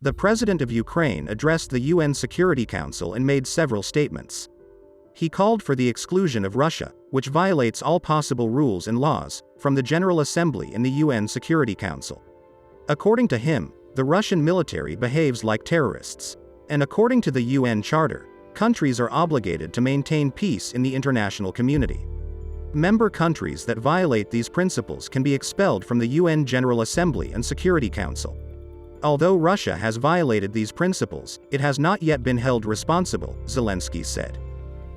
The president of Ukraine addressed the UN Security Council and made several statements. He called for the exclusion of Russia, which violates all possible rules and laws, from the General Assembly and the UN Security Council. According to him, the Russian military behaves like terrorists. And according to the UN Charter, countries are obligated to maintain peace in the international community. Member countries that violate these principles can be expelled from the UN General Assembly and Security Council. Although Russia has violated these principles, it has not yet been held responsible, Zelensky said.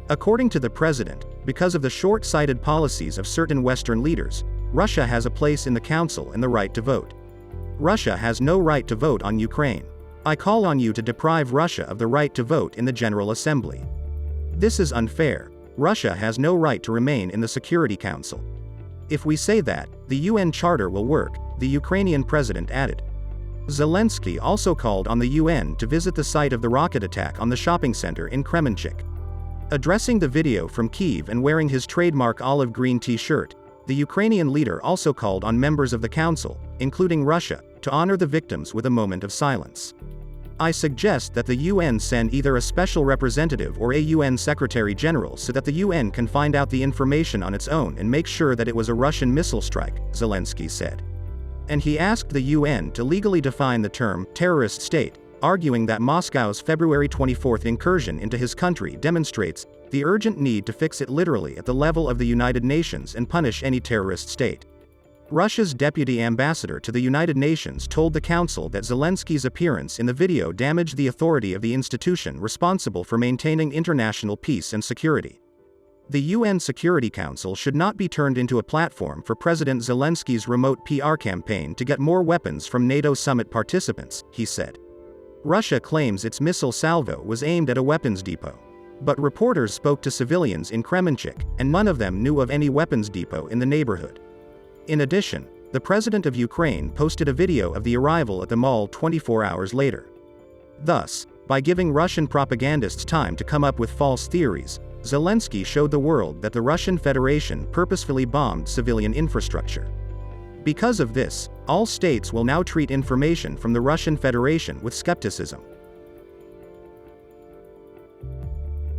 According to the president, because of the short-sighted policies of certain Western leaders, Russia has a place in the council and the right to vote. Russia has no right to vote on Ukraine. I call on you to deprive Russia of the right to vote in the General Assembly. This is unfair. Russia has no right to remain in the Security Council. If we say that, the UN Charter will work, the Ukrainian president added. Zelensky also called on the UN to visit the site of the rocket attack on the shopping center in Kremenchuk. Addressing the video from Kyiv and wearing his trademark olive green t-shirt, the Ukrainian leader also called on members of the council, including Russia, to honor the victims with a moment of silence. I suggest that the UN send either a special representative or a UN Secretary General so that the UN can find out the information on its own and make sure that it was a Russian missile strike, Zelensky said. And he asked the UN to legally define the term terrorist state, arguing that Moscow's February 24 incursion into his country demonstrates the urgent need to fix it literally at the level of the United Nations and punish any terrorist state. Russia's deputy ambassador to the United Nations told the council that Zelensky's appearance in the video damaged the authority of the institution responsible for maintaining international peace and security. The UN Security Council should not be turned into a platform for President Zelensky's remote PR campaign to get more weapons from NATO summit participants, he said. Russia claims its missile salvo was aimed at a weapons depot. But reporters spoke to civilians in Kremenchuk, and none of them knew of any weapons depot in the neighborhood. In addition, the president of Ukraine posted a video of the arrival at the mall 24 hours later. Thus, by giving Russian propagandists time to come up with false theories, Zelensky showed the world that the Russian Federation purposefully bombed civilian infrastructure. Because of this, all states will now treat information from the Russian Federation with skepticism.